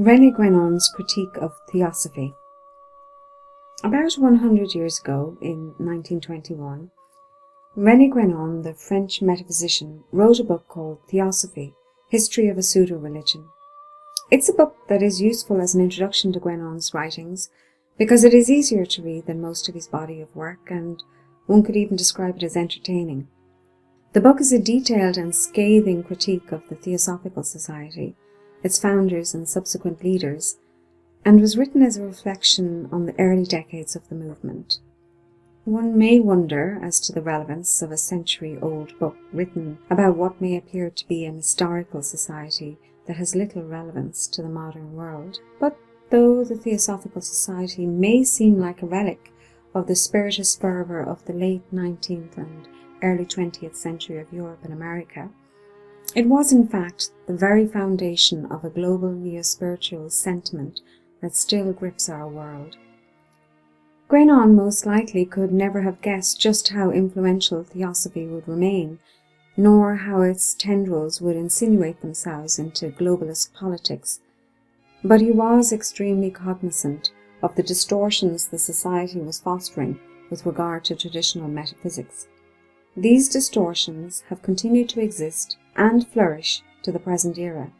René Guénon's critique of Theosophy. About 100 years ago, in 1921, René Guénon, the French metaphysician, wrote a book called Theosophy, History of a Pseudo-Religion. It's a book that is useful as an introduction to Guénon's writings because it is easier to read than most of his body of work, and one could even describe it as entertaining. The book is a detailed and scathing critique of the Theosophical Society, its founders and subsequent leaders, and was written as a reflection on the early decades of the movement. One may wonder as to the relevance of a century-old book written about what may appear to be an historical society that has little relevance to the modern world. But though the Theosophical Society may seem like a relic of the spiritist fervour of the late 19th and early 20th century of Europe and America, it was in fact the very foundation of a global neo-spiritual sentiment that still grips our world. Guénon most likely could never have guessed just how influential Theosophy would remain, nor how its tendrils would insinuate themselves into globalist politics, but he was extremely cognizant of the distortions the society was fostering with regard to traditional metaphysics. These distortions have continued to exist and flourish to the present era.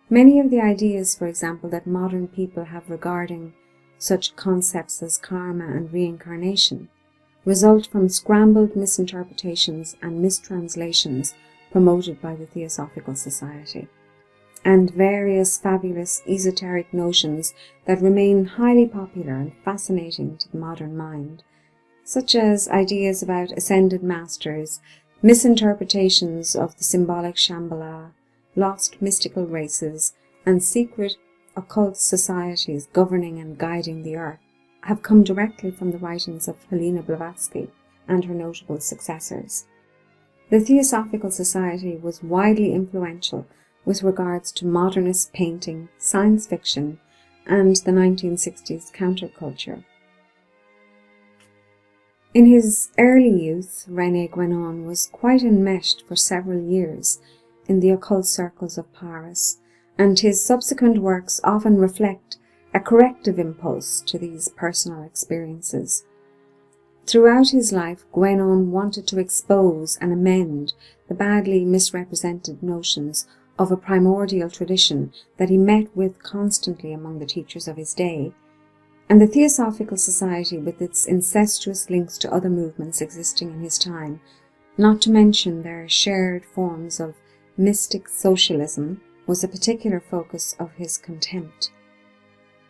Many of the ideas, for example, that modern people have regarding such concepts as karma and reincarnation result from scrambled misinterpretations and mistranslations promoted by the Theosophical Society, and various fabulous esoteric notions that remain highly popular and fascinating to the modern mind, such as ideas about ascended masters, misinterpretations of the symbolic Shambhala, lost mystical races, and secret occult societies governing and guiding the earth, have come directly from the writings of Helena Blavatsky and her notable successors. The Theosophical Society was widely influential with regards to modernist painting, science fiction, and the 1960s counterculture. In his early youth, René Guénon was quite enmeshed for several years in the occult circles of Paris, and his subsequent works often reflect a corrective impulse to these personal experiences. Throughout his life, Guénon wanted to expose and amend the badly misrepresented notions of a primordial tradition that he met with constantly among the teachers of his day, and the Theosophical Society, with its incestuous links to other movements existing in his time, not to mention their shared forms of mystic socialism, was a particular focus of his contempt.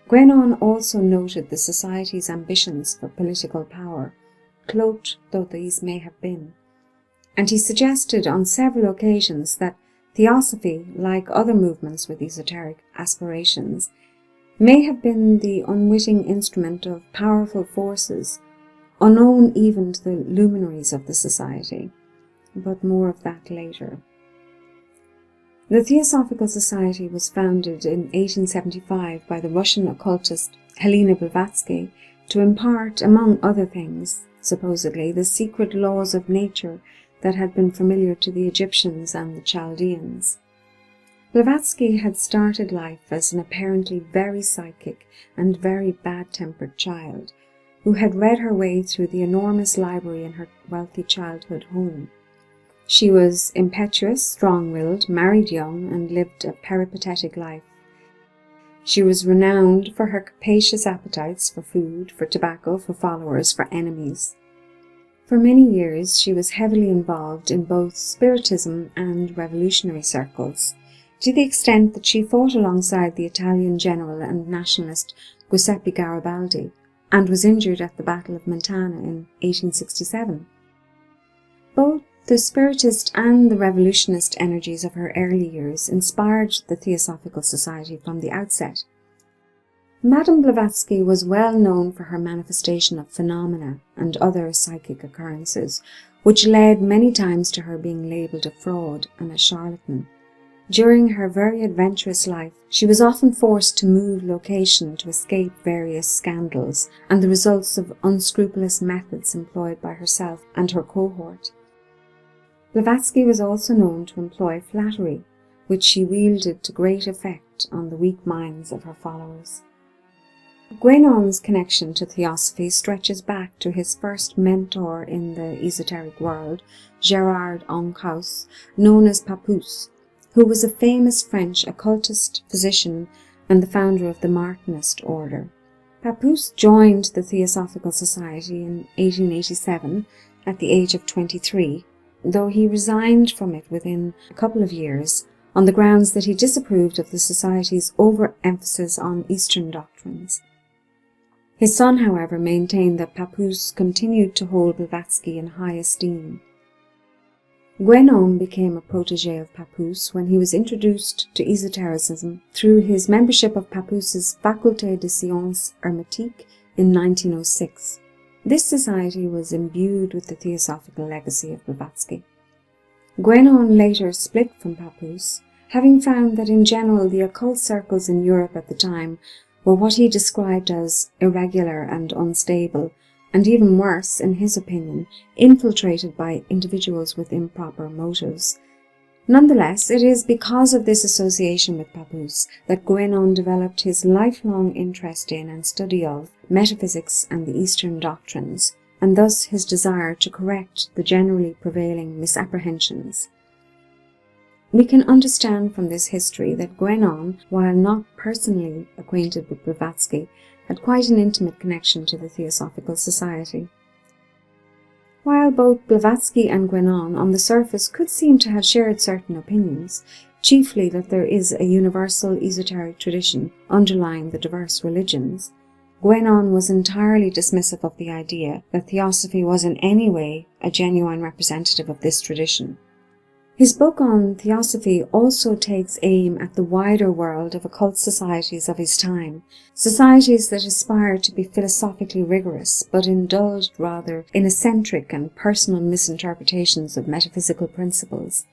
Guénon also noted the Society's ambitions for political power, cloaked though these may have been, and he suggested on several occasions that Theosophy, like other movements with esoteric aspirations, may have been the unwitting instrument of powerful forces, unknown even to the luminaries of the Society, but more of that later. The Theosophical Society was founded in 1875 by the Russian occultist Helena Blavatsky to impart, among other things, supposedly, the secret laws of nature that had been familiar to the Egyptians and the Chaldeans. Blavatsky had started life as an apparently very psychic and very bad-tempered child, who had read her way through the enormous library in her wealthy childhood home. She was impetuous, strong-willed, married young, and lived a peripatetic life. She was renowned for her capacious appetites for food, for tobacco, for followers, for enemies. For many years she was heavily involved in both Spiritism and revolutionary circles, to the extent that she fought alongside the Italian general and nationalist Giuseppe Garibaldi, and was injured at the Battle of Mentana in 1867. Both the Spiritist and the revolutionist energies of her early years inspired the Theosophical Society from the outset. Madame Blavatsky was well known for her manifestation of phenomena and other psychic occurrences, which led many times to her being labelled a fraud and a charlatan. During her very adventurous life, she was often forced to move location to escape various scandals and the results of unscrupulous methods employed by herself and her cohort. Blavatsky was also known to employ flattery, which she wielded to great effect on the weak minds of her followers. Guénon's connection to Theosophy stretches back to his first mentor in the esoteric world, Gérard Ancaus, known as Papoose, who was a famous French occultist physician and the founder of the Martinist order. Papoose joined the Theosophical Society in 1887 at the age of 23, though he resigned from it within a couple of years on the grounds that he disapproved of the Society's overemphasis on Eastern doctrines. His son, however, maintained that Papoose continued to hold Blavatsky in high esteem. Guénon became a protégé of Papoose when he was introduced to esotericism through his membership of Papoose's Faculté de Sciences Hermétiques in 1906. This society was imbued with the theosophical legacy of Blavatsky. Guénon later split from Papoose, having found that in general the occult circles in Europe at the time were what he described as irregular and unstable, and even worse, in his opinion, infiltrated by individuals with improper motives. Nonetheless, it is because of this association with Papoose that Guénon developed his lifelong interest in and study of metaphysics and the Eastern doctrines, and thus his desire to correct the generally prevailing misapprehensions. We can understand from this history that Guénon, while not personally acquainted with Blavatsky, had quite an intimate connection to the Theosophical Society. While both Blavatsky and Guénon on the surface could seem to have shared certain opinions, chiefly that there is a universal esoteric tradition underlying the diverse religions, Guénon was entirely dismissive of the idea that Theosophy was in any way a genuine representative of this tradition. His book on Theosophy also takes aim at the wider world of occult societies of his time, societies that aspire to be philosophically rigorous but indulged rather in eccentric and personal misinterpretations of metaphysical principles.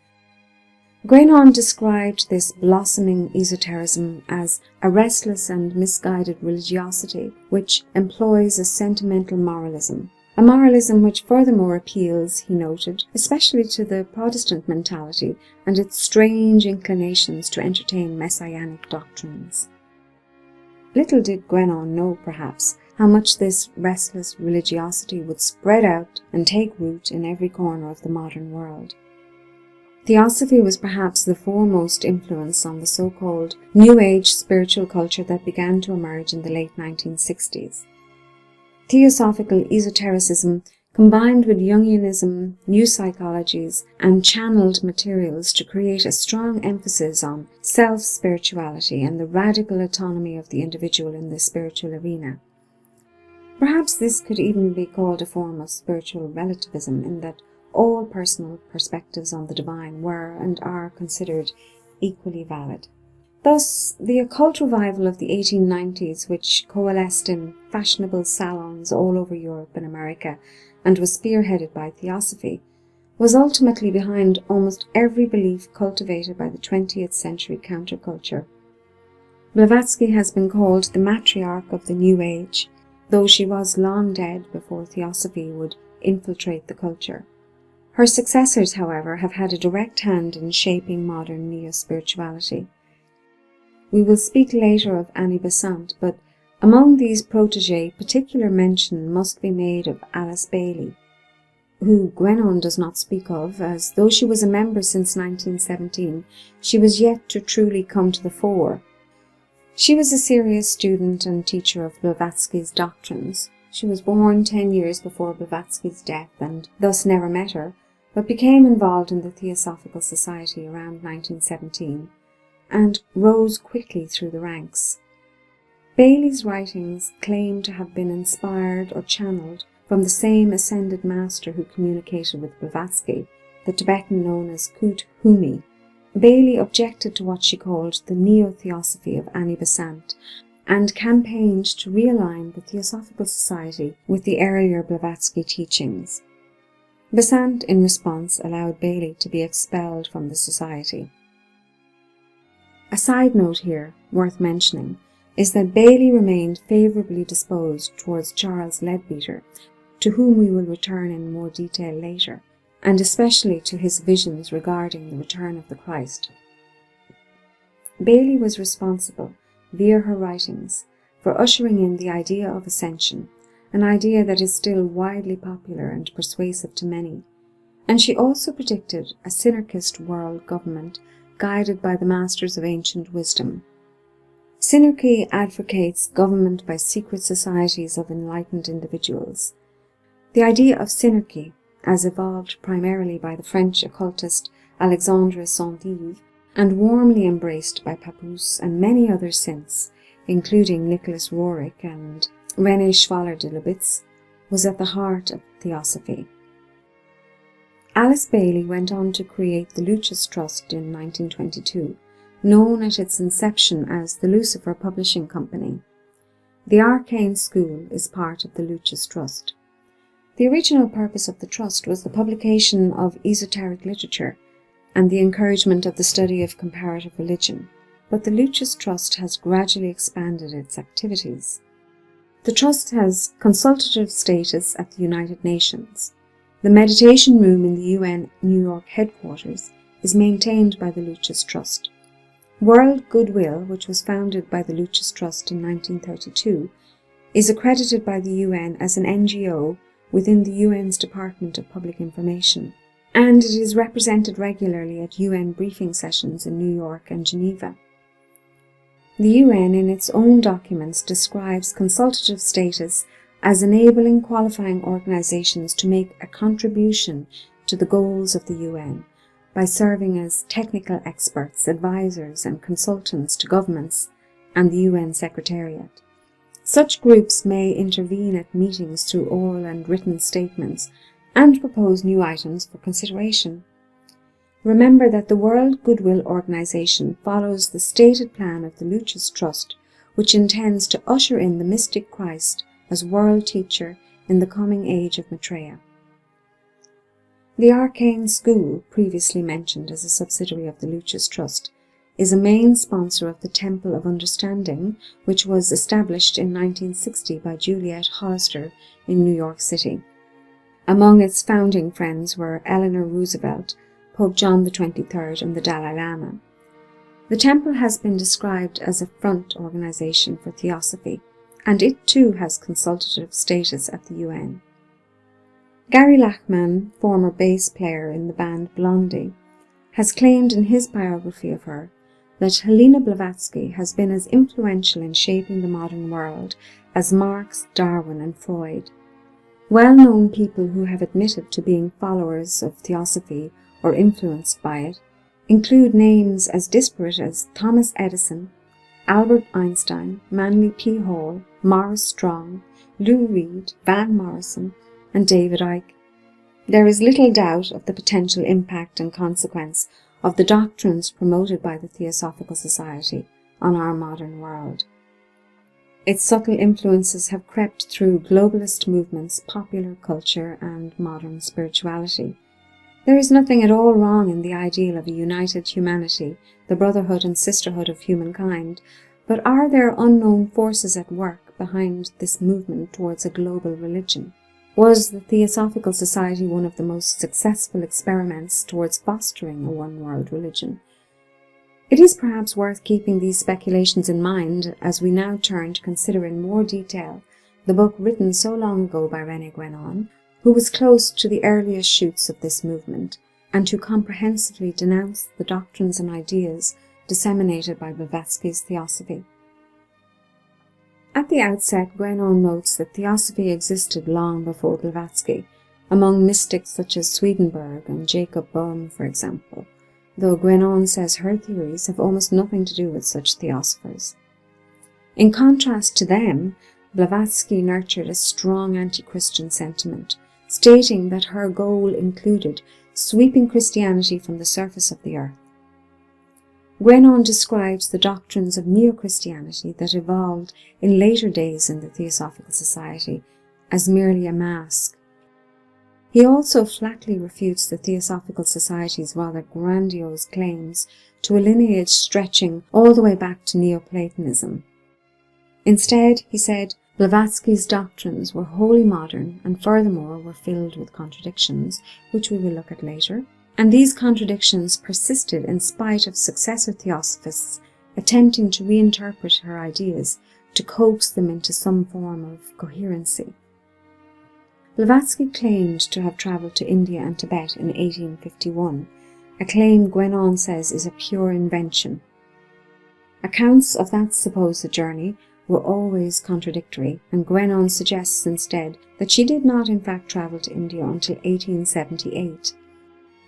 Guénon described this blossoming esotericism as a restless and misguided religiosity which employs a sentimental moralism. A moralism which furthermore appeals, he noted, especially to the Protestant mentality and its strange inclinations to entertain messianic doctrines. Little did Guénon know, perhaps, how much this restless religiosity would spread out and take root in every corner of the modern world. Theosophy was perhaps the foremost influence on the so-called New Age spiritual culture that began to emerge in the late 1960s. Theosophical esotericism combined with Jungianism, new psychologies, and channeled materials to create a strong emphasis on self-spirituality and the radical autonomy of the individual in the spiritual arena. Perhaps this could even be called a form of spiritual relativism, in that all personal perspectives on the divine were and are considered equally valid. Thus, the occult revival of the 1890s, which coalesced in fashionable salons all over Europe and America and was spearheaded by Theosophy, was ultimately behind almost every belief cultivated by the 20th century counterculture. Blavatsky has been called the matriarch of the New Age, though she was long dead before Theosophy would infiltrate the culture. Her successors, however, have had a direct hand in shaping modern neo-spirituality. We will speak later of Annie Besant, but among these protégés particular mention must be made of Alice Bailey, who Guénon does not speak of, as though she was a member since 1917, she was yet to truly come to the fore. She was a serious student and teacher of Blavatsky's doctrines. She was born 10 years before Blavatsky's death and thus never met her, but became involved in the Theosophical Society around 1917. And rose quickly through the ranks. Bailey's writings claim to have been inspired or channeled from the same ascended master who communicated with Blavatsky, the Tibetan known as Kut Humi. Bailey objected to what she called the neo-theosophy of Annie Besant and campaigned to realign the Theosophical Society with the earlier Blavatsky teachings. Besant, in response, allowed Bailey to be expelled from the society. A side note here, worth mentioning, is that Bailey remained favourably disposed towards Charles Leadbeater, to whom we will return in more detail later, and especially to his visions regarding the return of the Christ. Bailey was responsible, via her writings, for ushering in the idea of ascension, an idea that is still widely popular and persuasive to many, and she also predicted a synarchist world government guided by the masters of ancient wisdom. Synarchy advocates government by secret societies of enlightened individuals. The idea of synarchy, as evolved primarily by the French occultist Alexandre Saint-Yves and warmly embraced by Papoose and many others since, including Nicholas Roerich and René de Lubitz, was at the heart of Theosophy. Alice Bailey went on to create the Lucis Trust in 1922, known at its inception as the Lucifer Publishing Company. The Arcane School is part of the Lucis Trust. The original purpose of the Trust was the publication of esoteric literature and the encouragement of the study of comparative religion, but the Lucis Trust has gradually expanded its activities. The Trust has consultative status at the United Nations. The meditation room in the UN New York headquarters is maintained by the Lucis Trust. World Goodwill, which was founded by the Lucis Trust in 1932, is accredited by the UN as an NGO within the UN's Department of Public Information, and it is represented regularly at UN briefing sessions in New York and Geneva. The UN in its own documents describes consultative status as enabling qualifying organizations to make a contribution to the goals of the UN by serving as technical experts, advisors and consultants to governments and the UN Secretariat. Such groups may intervene at meetings through oral and written statements and propose new items for consideration. Remember that the World Goodwill Organization follows the stated plan of the Lucis Trust, which intends to usher in the mystic Christ as world teacher in the coming age of Maitreya. The Arcane School, previously mentioned as a subsidiary of the Lucis Trust, is a main sponsor of the Temple of Understanding, which was established in 1960 by Juliet Hollister in New York City. Among its founding friends were Eleanor Roosevelt, Pope John XXIII, and the Dalai Lama. The temple has been described as a front organization for Theosophy, and it too has consultative status at the UN. Gary Lachman, former bass player in the band Blondie, has claimed in his biography of her that Helena Blavatsky has been as influential in shaping the modern world as Marx, Darwin and Freud. Well-known people who have admitted to being followers of Theosophy or influenced by it include names as disparate as Thomas Edison, Albert Einstein, Manly P. Hall, Morris Strong, Lou Reed, Van Morrison, and David Icke. There is little doubt of the potential impact and consequence of the doctrines promoted by the Theosophical Society on our modern world. Its subtle influences have crept through globalist movements, popular culture, and modern spirituality. There is nothing at all wrong in the ideal of a united humanity, the brotherhood and sisterhood of humankind, but are there unknown forces at work behind this movement towards a global religion? Was the Theosophical Society one of the most successful experiments towards fostering a one-world religion? It is perhaps worth keeping these speculations in mind as we now turn to consider in more detail the book written so long ago by René Guénon, who was close to the earliest shoots of this movement, and who comprehensively denounced the doctrines and ideas disseminated by Blavatsky's Theosophy. At the outset, Guénon notes that Theosophy existed long before Blavatsky, among mystics such as Swedenborg and Jacob Boehme, for example, though Guénon says her theories have almost nothing to do with such theosophers. In contrast to them, Blavatsky nurtured a strong anti-Christian sentiment, stating that her goal included sweeping Christianity from the surface of the earth. Guénon describes the doctrines of neo-Christianity that evolved in later days in the Theosophical Society as merely a mask. He also flatly refutes the Theosophical Society's rather grandiose claims to a lineage stretching all the way back to Neoplatonism. Instead, he said, Blavatsky's doctrines were wholly modern and furthermore were filled with contradictions, which we will look at later, and these contradictions persisted in spite of successor theosophists attempting to reinterpret her ideas to coax them into some form of coherency. Blavatsky claimed to have travelled to India and Tibet in 1851, a claim Guénon says is a pure invention. Accounts of that supposed journey were always contradictory, and Guénon suggests instead that she did not in fact travel to India until 1878.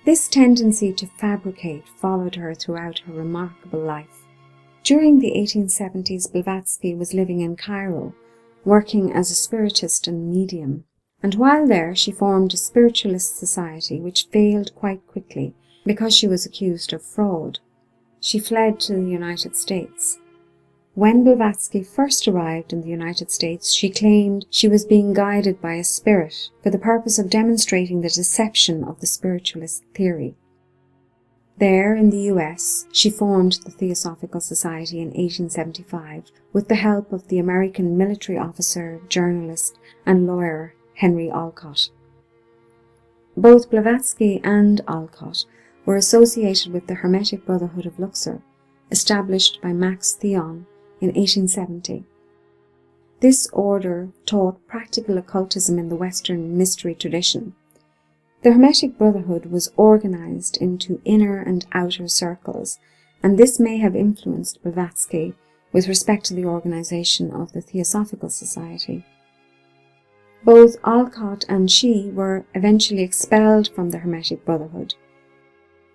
This tendency to fabricate followed her throughout her remarkable life. During the 1870s, Blavatsky was living in Cairo, working as a spiritist and medium, and while there she formed a spiritualist society which failed quite quickly because she was accused of fraud. She fled to the United States. When Blavatsky first arrived in the United States, she claimed she was being guided by a spirit for the purpose of demonstrating the deception of the spiritualist theory. There, in the US, she formed the Theosophical Society in 1875 with the help of the American military officer, journalist, and lawyer Henry Olcott. Both Blavatsky and Olcott were associated with the Hermetic Brotherhood of Luxor, established by Max Theon in 1870. This order taught practical occultism in the Western mystery tradition. The Hermetic Brotherhood was organized into inner and outer circles, and this may have influenced Blavatsky with respect to the organization of the Theosophical Society. Both Olcott and she were eventually expelled from the Hermetic Brotherhood.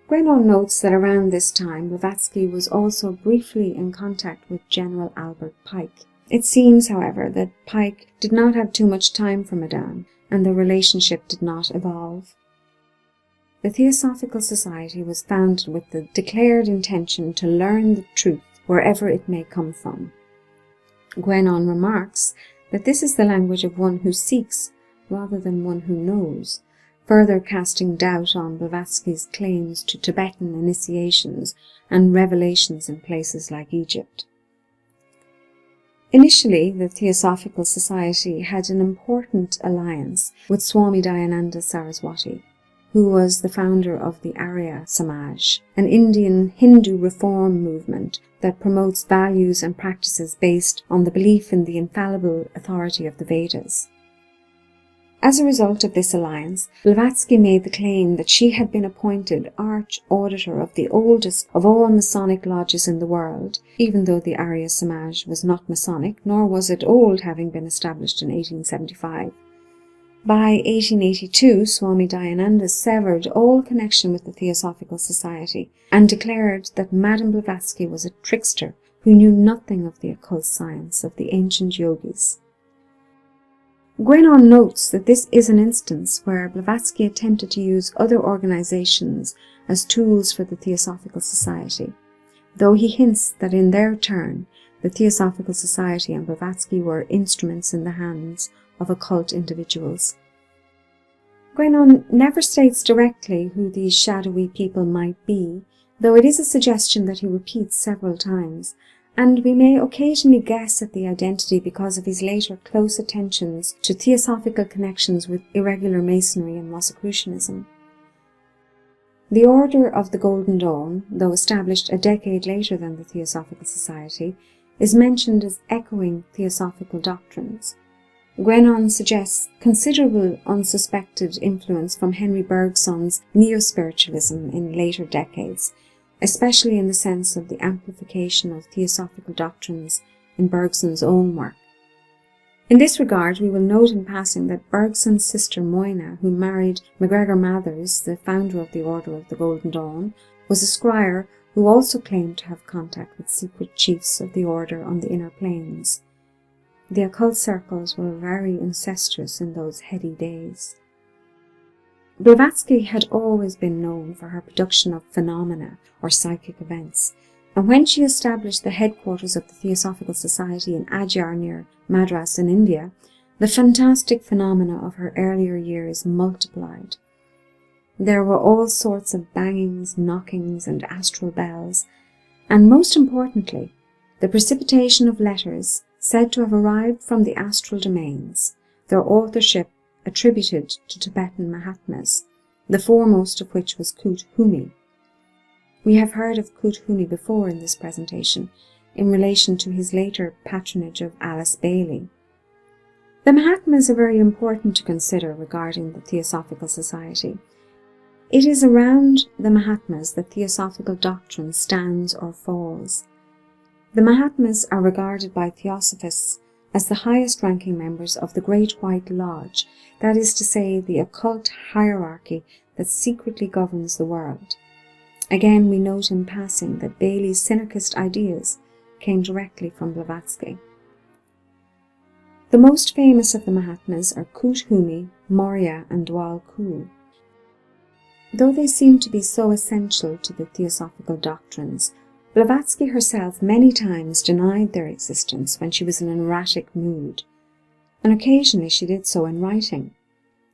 Guénon notes that around this time Blavatsky was also briefly in contact with General Albert Pike. It seems, however, that Pike did not have too much time for Madame, and the relationship did not evolve. The Theosophical Society was founded with the declared intention to learn the truth wherever it may come from. Guénon remarks that this is the language of one who seeks rather than one who knows, further casting doubt on Blavatsky's claims to Tibetan initiations and revelations in places like Egypt. Initially, the Theosophical Society had an important alliance with Swami Dayananda Saraswati, who was the founder of the Arya Samaj, an Indian Hindu reform movement that promotes values and practices based on the belief in the infallible authority of the Vedas. As a result of this alliance, Blavatsky made the claim that she had been appointed Arch-Auditor of the oldest of all Masonic lodges in the world, even though the Arya Samaj was not Masonic, nor was it old, having been established in 1875. By 1882, Swami Dayananda severed all connection with the Theosophical Society and declared that Madame Blavatsky was a trickster who knew nothing of the occult science of the ancient yogis. Guénon notes that this is an instance where Blavatsky attempted to use other organizations as tools for the Theosophical Society, though he hints that in their turn, the Theosophical Society and Blavatsky were instruments in the hands of occult individuals. Guénon never states directly who these shadowy people might be, though it is a suggestion that he repeats several times, and we may occasionally guess at the identity because of his later close attentions to theosophical connections with irregular Masonry and Rosicrucianism. The Order of the Golden Dawn, though established a decade later than the Theosophical Society, is mentioned as echoing theosophical doctrines. Guénon suggests considerable unsuspected influence from Henry Bergson's neo-spiritualism in later decades, especially in the sense of the amplification of theosophical doctrines in Bergson's own work. In this regard, we will note in passing that Bergson's sister Moyna, who married MacGregor Mathers, the founder of the Order of the Golden Dawn, was a scryer who also claimed to have contact with secret chiefs of the order on the inner planes. The occult circles were very incestuous in those heady days. Blavatsky had always been known for her production of phenomena or psychic events, and when she established the headquarters of the Theosophical Society in Adyar near Madras in India, the fantastic phenomena of her earlier years multiplied. There were all sorts of bangings, knockings, and astral bells, and most importantly, the precipitation of letters said to have arrived from the astral domains, their authorship attributed to Tibetan Mahatmas, the foremost of which was Kut Humi. We have heard of Cuthumi before in this presentation, in relation to his later patronage of Alice Bailey. The Mahatmas are very important to consider regarding the Theosophical Society. It is around the Mahatmas that theosophical doctrine stands or falls. The Mahatmas are regarded by Theosophists as the highest-ranking members of the Great White Lodge, that is to say, the occult hierarchy that secretly governs the world. Again, we note in passing that Bailey's synergist ideas came directly from Blavatsky. The most famous of the Mahatmas are Cuthumi, Maurya and Dwal Khul. Though they seem to be so essential to the theosophical doctrines, Blavatsky herself many times denied their existence when she was in an erratic mood, and occasionally she did so in writing.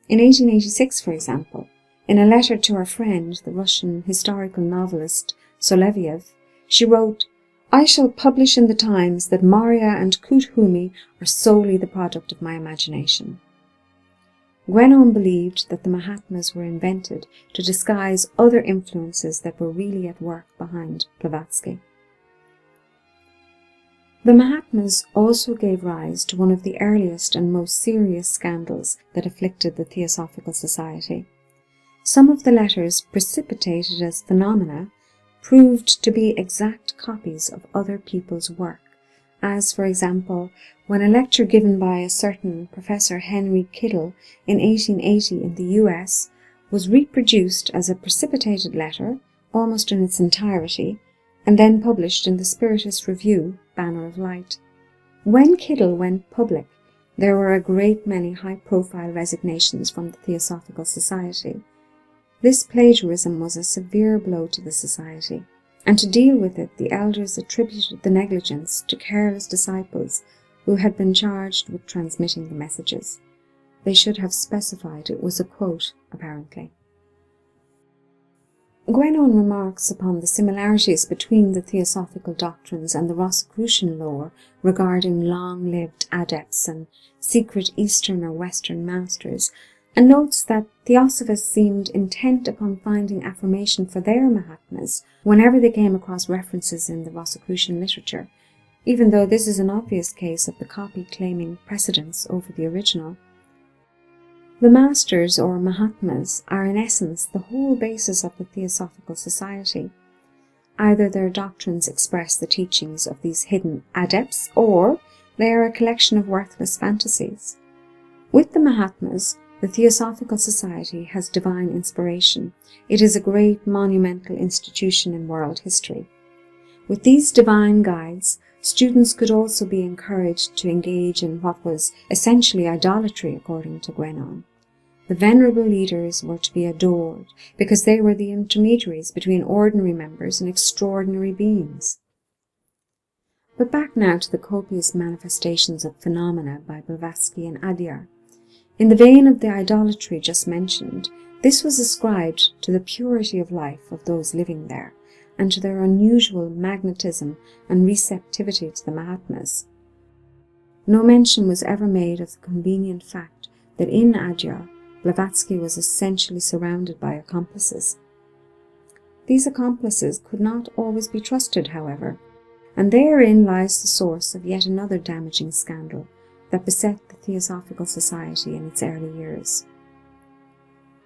In 1886, for example, in a letter to her friend, the Russian historical novelist Soloviev, she wrote, "I shall publish in the Times that Maurya and Cuthumi are solely the product of my imagination." Guénon believed that the Mahatmas were invented to disguise other influences that were really at work behind Blavatsky. The Mahatmas also gave rise to one of the earliest and most serious scandals that afflicted the Theosophical Society. Some of the letters, precipitated as phenomena, proved to be exact copies of other people's work, as, for example, when a lecture given by a certain Professor Henry Kittle in 1880 in the US was reproduced as a precipitated letter, almost in its entirety, and then published in the Spiritist Review, Banner of Light. When Kittle went public, there were a great many high-profile resignations from the Theosophical Society. This plagiarism was a severe blow to the society, and to deal with it, the elders attributed the negligence to careless disciples who had been charged with transmitting the messages. They should have specified it was a quote, apparently. Guénon remarks upon the similarities between the theosophical doctrines and the Rosicrucian lore regarding long-lived adepts and secret Eastern or Western masters, and notes that Theosophists seemed intent upon finding affirmation for their Mahatmas whenever they came across references in the Rosicrucian literature, even though this is an obvious case of the copy claiming precedence over the original. The Masters, or Mahatmas, are in essence the whole basis of the Theosophical Society. Either their doctrines express the teachings of these hidden adepts, or they are a collection of worthless fantasies. With the Mahatmas, the Theosophical Society has divine inspiration. It is a great monumental institution in world history. With these divine guides, students could also be encouraged to engage in what was essentially idolatry, according to Guénon. The venerable leaders were to be adored because they were the intermediaries between ordinary members and extraordinary beings. But back now to the copious manifestations of phenomena by Blavatsky and Adyar. In the vein of the idolatry just mentioned, this was ascribed to the purity of life of those living there, and to their unusual magnetism and receptivity to the Mahatmas. No mention was ever made of the convenient fact that in Adyar, Blavatsky was essentially surrounded by accomplices. These accomplices could not always be trusted, however, and therein lies the source of yet another damaging scandal that beset the Theosophical Society in its early years.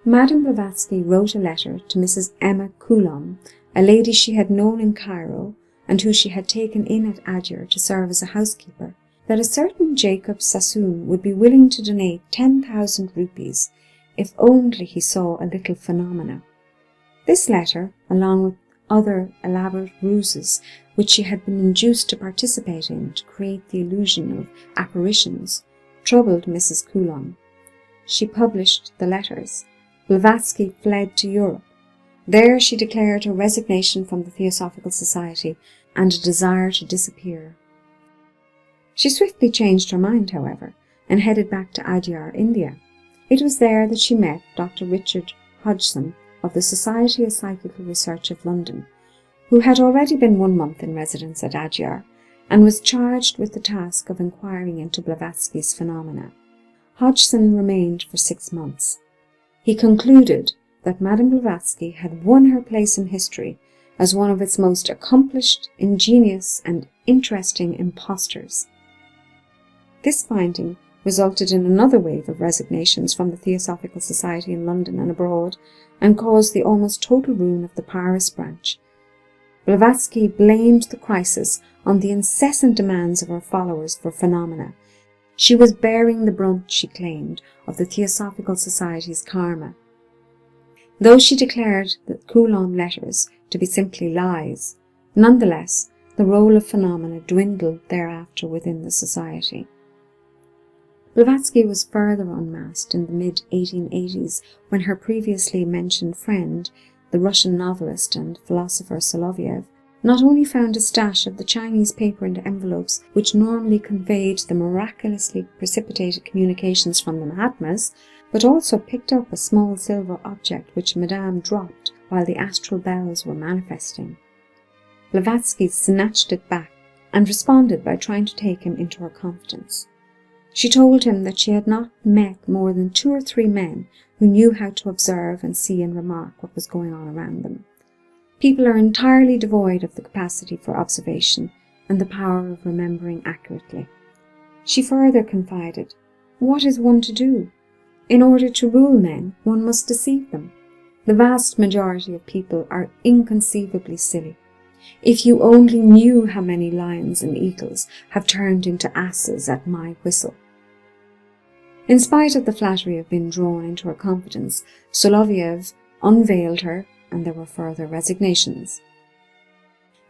Madame Blavatsky wrote a letter to Mrs. Emma Coulomb, a lady she had known in Cairo and who she had taken in at Adyar to serve as a housekeeper, that a certain Jacob Sassoon would be willing to donate 10,000 rupees if only he saw a little phenomena. This letter, along with other elaborate ruses which she had been induced to participate in to create the illusion of apparitions, troubled Mrs. Coulomb. She published the letters. Blavatsky fled to Europe. There she declared her resignation from the Theosophical Society and a desire to disappear. She swiftly changed her mind, however, and headed back to Adyar, India. It was there that she met Dr. Richard Hodgson of the Society of Psychical Research of London, who had already been 1 month in residence at Adyar, and was charged with the task of inquiring into Blavatsky's phenomena. Hodgson remained for 6 months. He concluded that Madame Blavatsky had won her place in history as one of its most accomplished, ingenious, and interesting impostors. This finding resulted in another wave of resignations from the Theosophical Society in London and abroad, and caused the almost total ruin of the Paris branch. Blavatsky blamed the crisis on the incessant demands of her followers for phenomena. She was bearing the brunt, she claimed, of the Theosophical Society's karma. Though she declared the Coulomb letters to be simply lies, nonetheless, the role of phenomena dwindled thereafter within the society. Blavatsky was further unmasked in the mid-1880s when her previously mentioned friend, the Russian novelist and philosopher Soloviev, not only found a stash of the Chinese paper and envelopes which normally conveyed the miraculously precipitated communications from the Mahatmas, but also picked up a small silver object which Madame dropped while the astral bells were manifesting. Blavatsky snatched it back and responded by trying to take him into her confidence. She told him that she had not met more than 2 or 3 men who knew how to observe and see and remark what was going on around them. People are entirely devoid of the capacity for observation and the power of remembering accurately. She further confided, "What is one to do? In order to rule men, one must deceive them. The vast majority of people are inconceivably silly. If you only knew how many lions and eagles have turned into asses at my whistle." In spite of the flattery of being drawn into her confidence, Soloviev unveiled her, and there were further resignations.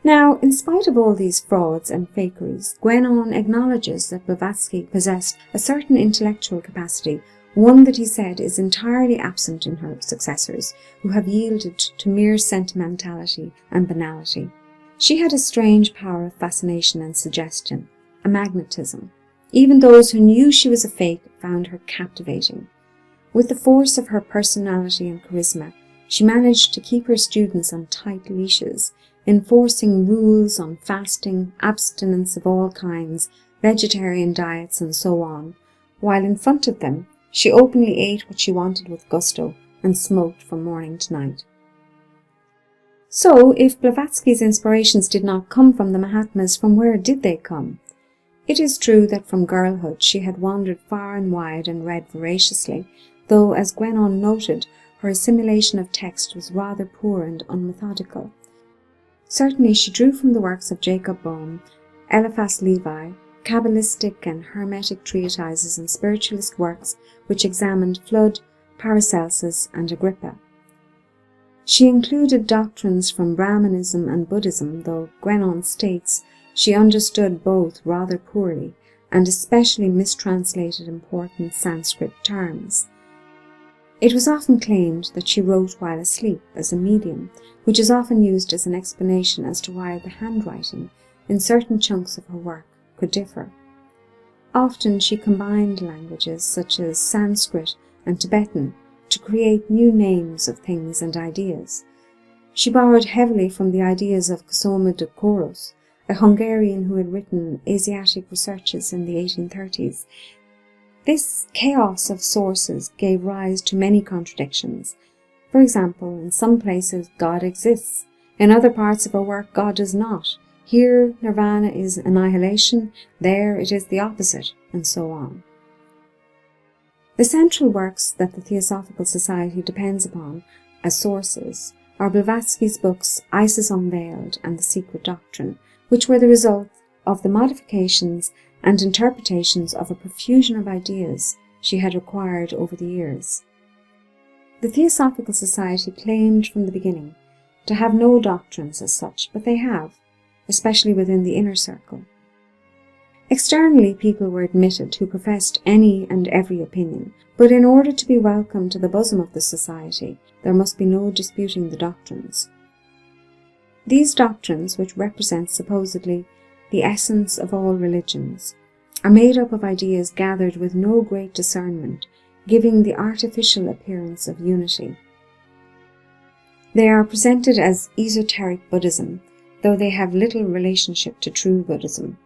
Now, in spite of all these frauds and fakeries, Guénon acknowledges that Blavatsky possessed a certain intellectual capacity, one that he said is entirely absent in her successors, who have yielded to mere sentimentality and banality. She had a strange power of fascination and suggestion, a magnetism. Even those who knew she was a fake found her captivating. With the force of her personality and charisma, she managed to keep her students on tight leashes, enforcing rules on fasting, abstinence of all kinds, vegetarian diets, and so on, while in front of them she openly ate what she wanted with gusto and smoked from morning to night. So, if Blavatsky's inspirations did not come from the Mahatmas, from where did they come? It is true that from girlhood she had wandered far and wide and read voraciously, though, as Guénon noted, her assimilation of text was rather poor and unmethodical. Certainly she drew from the works of Jacob Boehme, Eliphas Levi, Kabbalistic and Hermetic treatises and spiritualist works which examined Flood, Paracelsus, and Agrippa. She included doctrines from Brahmanism and Buddhism, though Guénon states she understood both rather poorly and especially mistranslated important Sanskrit terms. It was often claimed that she wrote while asleep as a medium, which is often used as an explanation as to why the handwriting in certain chunks of her work could differ. Often she combined languages such as Sanskrit and Tibetan to create new names of things and ideas. She borrowed heavily from the ideas of Cosima de Koros, a Hungarian who had written Asiatic researches in the 1830s. This chaos of sources gave rise to many contradictions. For example, in some places God exists, in other parts of her work God does not. Here nirvana is annihilation, there it is the opposite, and so on. The central works that the Theosophical Society depends upon as sources are Blavatsky's books Isis Unveiled and The Secret Doctrine, which were the result of the modifications and interpretations of a profusion of ideas she had acquired over the years. The Theosophical Society claimed from the beginning to have no doctrines as such, but they have, especially within the inner circle. Externally, people were admitted who professed any and every opinion, but in order to be welcomed to the bosom of the society, there must be no disputing the doctrines. These doctrines, which represent supposedly the essence of all religions, are made up of ideas gathered with no great discernment, giving the artificial appearance of unity. They are presented as esoteric Buddhism, though they have little relationship to true Buddhism.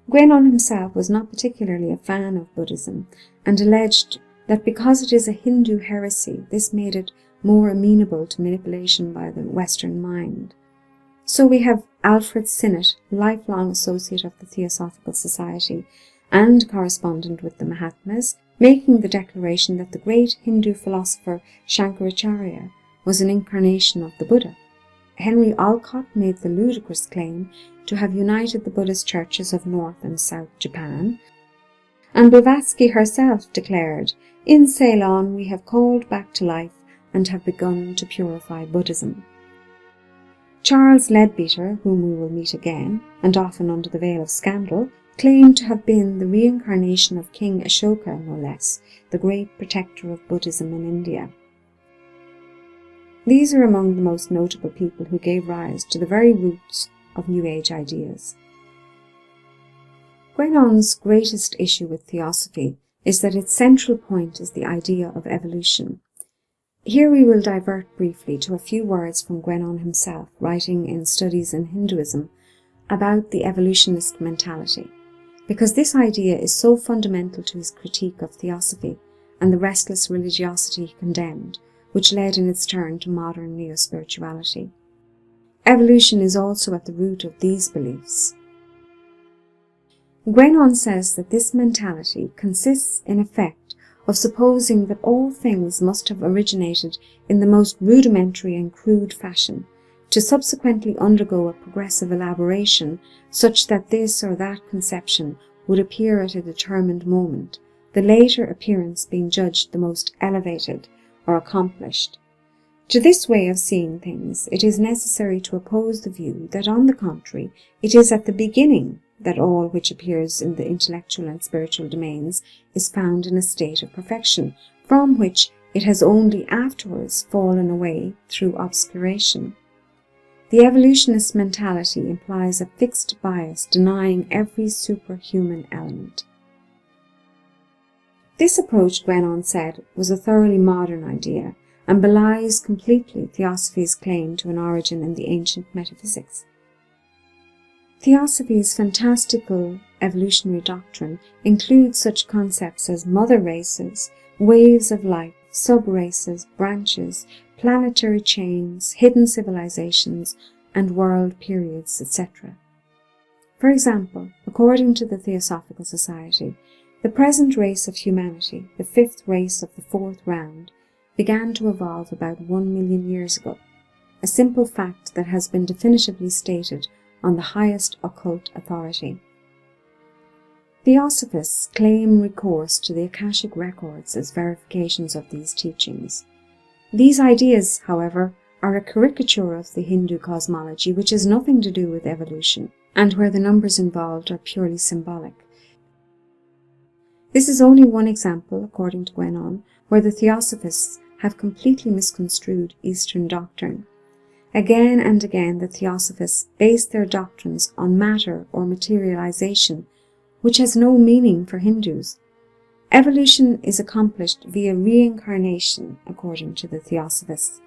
Guénon himself was not particularly a fan of Buddhism, and alleged that because it is a Hindu heresy, this made it more amenable to manipulation by the Western mind. So we have Alfred Sinnett, lifelong associate of the Theosophical Society and correspondent with the Mahatmas, making the declaration that the great Hindu philosopher Shankaracharya was an incarnation of the Buddha. Henry Alcott made the ludicrous claim to have united the Buddhist churches of North and South Japan, and Blavatsky herself declared, "In Ceylon we have called back to life and have begun to purify Buddhism." Charles Leadbeater, whom we will meet again, and often under the veil of scandal, claimed to have been the reincarnation of King Ashoka, no less, the great protector of Buddhism in India. These are among the most notable people who gave rise to the very roots of New Age ideas. Guénon's greatest issue with Theosophy is that its central point is the idea of evolution. Here we will divert briefly to a few words from Guénon himself, writing in Studies in Hinduism about the evolutionist mentality, because this idea is so fundamental to his critique of Theosophy and the restless religiosity he condemned, which led in its turn to modern neo-spirituality. Evolution is also at the root of these beliefs. Guénon says that this mentality consists in effect of supposing that all things must have originated in the most rudimentary and crude fashion, to subsequently undergo a progressive elaboration such that this or that conception would appear at a determined moment, the later appearance being judged the most elevated or accomplished. To this way of seeing things, it is necessary to oppose the view that, on the contrary, it is at the beginning that all which appears in the intellectual and spiritual domains is found in a state of perfection, from which it has only afterwards fallen away through obscuration. The evolutionist mentality implies a fixed bias denying every superhuman element. This approach, Guénon said, was a thoroughly modern idea and belies completely Theosophy's claim to an origin in the ancient metaphysics. Theosophy's fantastical evolutionary doctrine includes such concepts as mother races, waves of life, sub-races, branches, planetary chains, hidden civilizations, and world periods, etc. For example, according to the Theosophical Society, the present race of humanity, the fifth race of the fourth round, began to evolve about 1 million years ago, a simple fact that has been definitively stated on the highest occult authority. Theosophists claim recourse to the Akashic records as verifications of these teachings. These ideas, however, are a caricature of the Hindu cosmology, which has nothing to do with evolution, and where the numbers involved are purely symbolic. This is only one example, according to Guénon, where the Theosophists have completely misconstrued Eastern doctrine. Again and again the Theosophists base their doctrines on matter or materialization, which has no meaning for Hindus. Evolution is accomplished via reincarnation, according to the Theosophists.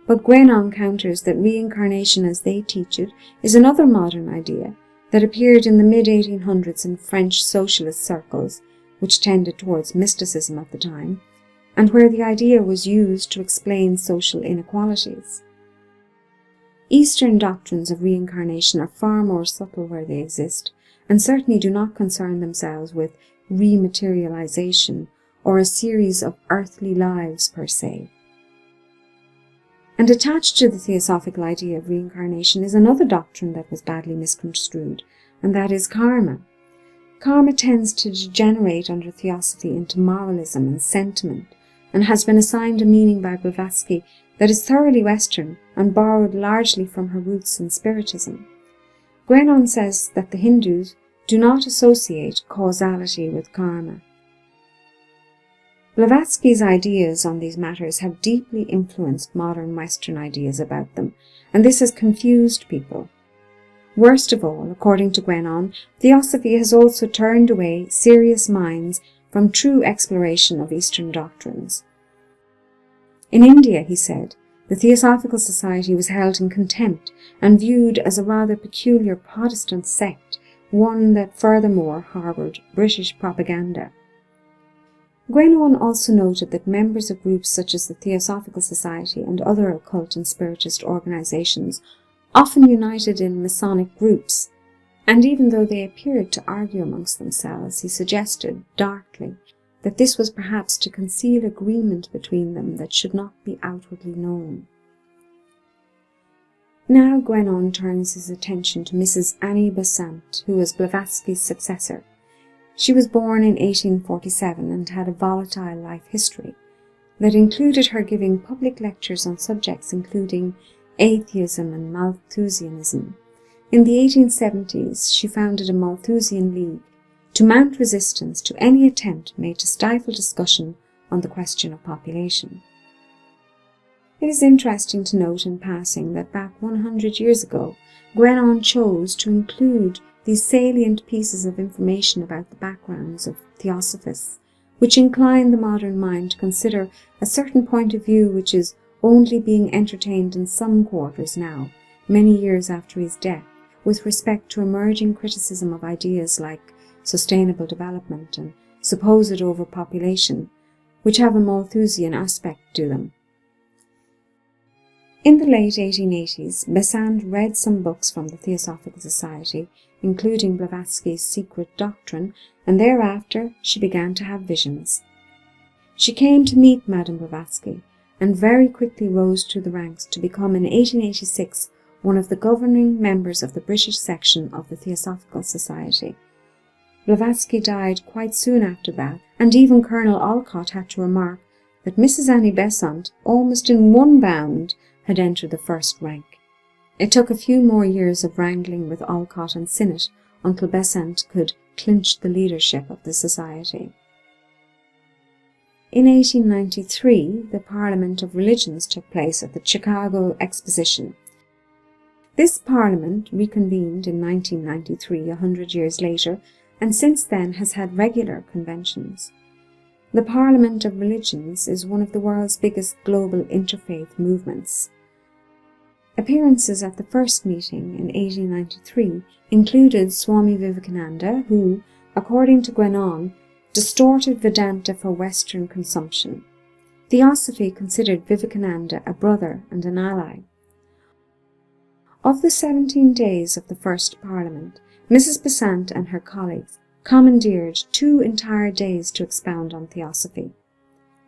But Guénon counters that reincarnation as they teach it is another modern idea that appeared in the mid-1800s in French socialist circles, which tended towards mysticism at the time, and where the idea was used to explain social inequalities. Eastern doctrines of reincarnation are far more subtle where they exist, and certainly do not concern themselves with rematerialization or a series of earthly lives per se. And attached to the theosophical idea of reincarnation is another doctrine that was badly misconstrued, and that is karma. Karma tends to degenerate under theosophy into moralism and sentiment, and has been assigned a meaning by Blavatsky that is thoroughly Western and borrowed largely from her roots in Spiritism. Guénon says that the Hindus do not associate causality with karma. Blavatsky's ideas on these matters have deeply influenced modern Western ideas about them, and this has confused people. Worst of all, according to Guénon, Theosophy has also turned away serious minds from true exploration of Eastern doctrines. In India, he said, the Theosophical Society was held in contempt and viewed as a rather peculiar Protestant sect, one that furthermore harboured British propaganda. Guénon also noted that members of groups such as the Theosophical Society and other occult and spiritist organizations often united in Masonic groups, and even though they appeared to argue amongst themselves, he suggested, darkly, that this was perhaps to conceal agreement between them that should not be outwardly known. Now Guénon turns his attention to Mrs. Annie Besant, who was Blavatsky's successor. She was born in 1847 and had a volatile life history that included her giving public lectures on subjects including atheism and Malthusianism. In the 1870s, she founded a Malthusian League to mount resistance to any attempt made to stifle discussion on the question of population. It is interesting to note in passing that back 100 years ago, Guénon chose to include these salient pieces of information about the backgrounds of Theosophists, which incline the modern mind to consider a certain point of view which is only being entertained in some quarters now, many years after his death, with respect to emerging criticism of ideas like sustainable development and supposed overpopulation, which have a Malthusian aspect to them. In the late 1880s, Besant read some books from the Theosophical Society, including Blavatsky's Secret Doctrine, and thereafter she began to have visions. She came to meet Madame Blavatsky, and very quickly rose through the ranks to become in 1886 one of the governing members of the British section of the Theosophical Society. Blavatsky died quite soon after that, and even Colonel Olcott had to remark that Mrs. Annie Besant, almost in one bound, had entered the first rank. It took a few more years of wrangling with Olcott and Sinnott until Besant could clinch the leadership of the society. In 1893, the Parliament of Religions took place at the Chicago Exposition. This Parliament reconvened in 1993, 100 years later, and since then has had regular conventions. The Parliament of Religions is one of the world's biggest global interfaith movements. Appearances at the first meeting in 1893 included Swami Vivekananda, who, according to Guénon, distorted Vedanta for Western consumption. Theosophy considered Vivekananda a brother and an ally. Of the 17 days of the first Parliament, Mrs. Besant and her colleagues commandeered 2 entire days to expound on Theosophy.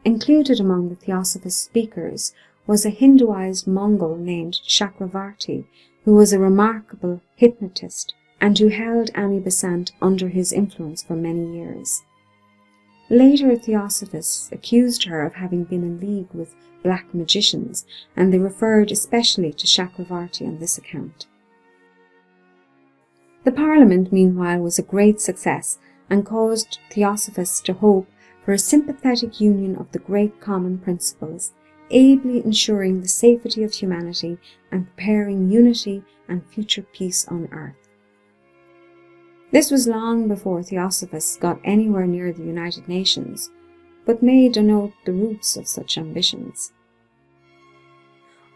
Included among the Theosophist speakers was a Hinduized Mongol named Chakravarti, who was a remarkable hypnotist and who held Annie Besant under his influence for many years. Later Theosophists accused her of having been in league with black magicians, and they referred especially to Chakravarti on this account. The Parliament, meanwhile, was a great success and caused Theosophists to hope for a sympathetic union of the great common principles, ably ensuring the safety of humanity and preparing unity and future peace on earth. This was long before Theosophists got anywhere near the United Nations, but may denote the roots of such ambitions.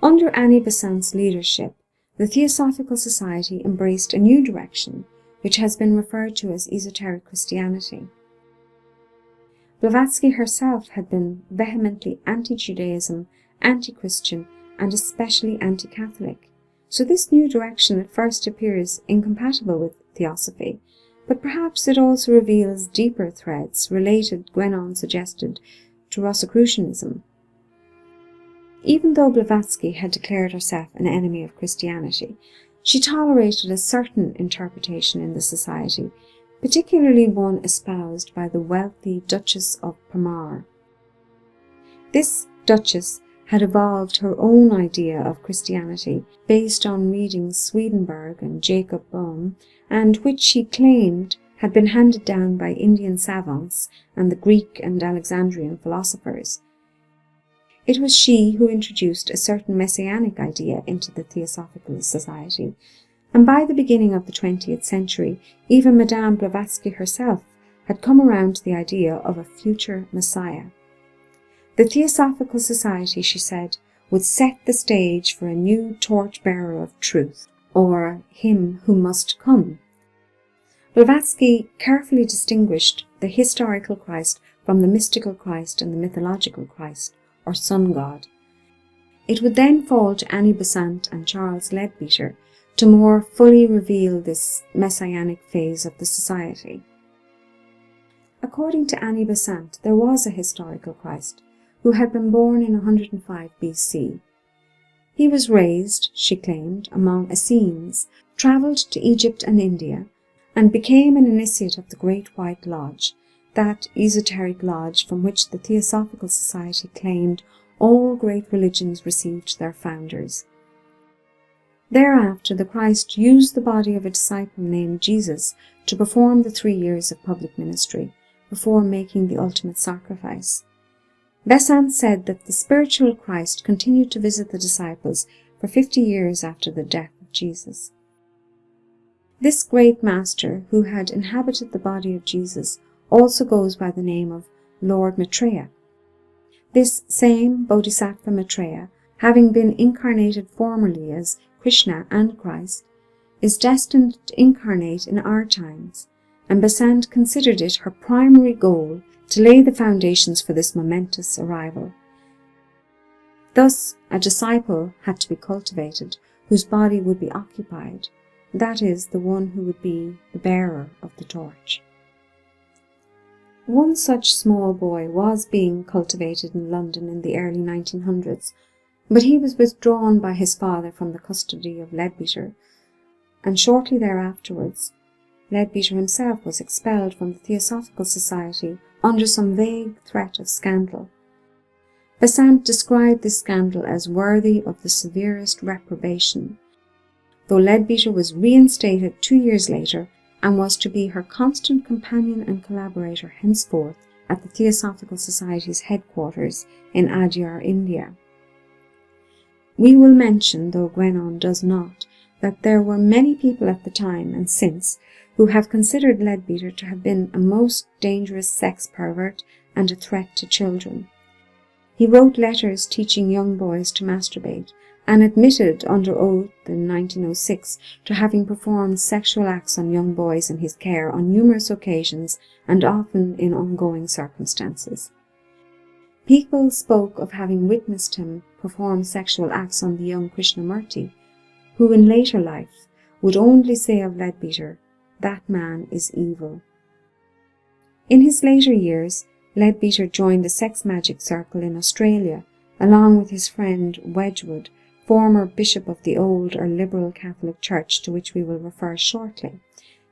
Under Annie Besant's leadership, the Theosophical Society embraced a new direction, which has been referred to as esoteric Christianity. Blavatsky herself had been vehemently anti-Judaism, anti-Christian, and especially anti-Catholic, so this new direction at first appears incompatible with Theosophy, but perhaps it also reveals deeper threads related, Guénon suggested, to Rosicrucianism. Even though Blavatsky had declared herself an enemy of Christianity, she tolerated a certain interpretation in the society, particularly one espoused by the wealthy Duchess of Parma. This Duchess had evolved her own idea of Christianity based on reading Swedenborg and Jacob Boehme, and which she claimed had been handed down by Indian savants and the Greek and Alexandrian philosophers. It was she who introduced a certain messianic idea into the Theosophical Society, and by the beginning of the 20th century, even Madame Blavatsky herself had come around to the idea of a future Messiah. The Theosophical Society, she said, would set the stage for a new torchbearer of truth, or him who must come. Blavatsky carefully distinguished the historical Christ from the mystical Christ and the mythological Christ, or sun god. It would then fall to Annie Besant and Charles Leadbeater to more fully reveal this messianic phase of the society. According to Annie Besant, there was a historical Christ who had been born in 105 BC. He was raised, she claimed, among Essenes, travelled to Egypt and India, and became an initiate of the Great White Lodge, that esoteric lodge from which the Theosophical Society claimed all great religions received their founders. Thereafter, the Christ used the body of a disciple named Jesus to perform the 3 years of public ministry, before making the ultimate sacrifice. Besant said that the spiritual Christ continued to visit the disciples for 50 years after the death of Jesus. This great master, who had inhabited the body of Jesus, also goes by the name of Lord Maitreya. This same Bodhisattva Maitreya, having been incarnated formerly as Krishna and Christ, is destined to incarnate in our times, and Besant considered it her primary goal to lay the foundations for this momentous arrival. Thus, a disciple had to be cultivated, whose body would be occupied, that is, the one who would be the bearer of the torch. One such small boy was being cultivated in London in the early 1900s, but he was withdrawn by his father from the custody of Leadbeater, and shortly thereafterwards, Leadbeater himself was expelled from the Theosophical Society under some vague threat of scandal. Besant described this scandal as worthy of the severest reprobation, though Leadbeater was reinstated 2 years later and was to be her constant companion and collaborator henceforth at the Theosophical Society's headquarters in Adyar, India. We will mention, though Guénon does not, that there were many people at the time and since who have considered Leadbeater to have been a most dangerous sex pervert and a threat to children. He wrote letters teaching young boys to masturbate, and admitted under oath in 1906 to having performed sexual acts on young boys in his care on numerous occasions and often in ongoing circumstances. People spoke of having witnessed him perform sexual acts on the young Krishnamurti, who in later life would only say of Leadbeater, "That man is evil." In his later years, Leadbeater joined the sex magic circle in Australia, along with his friend Wedgwood, former bishop of the old or liberal Catholic Church, to which we will refer shortly.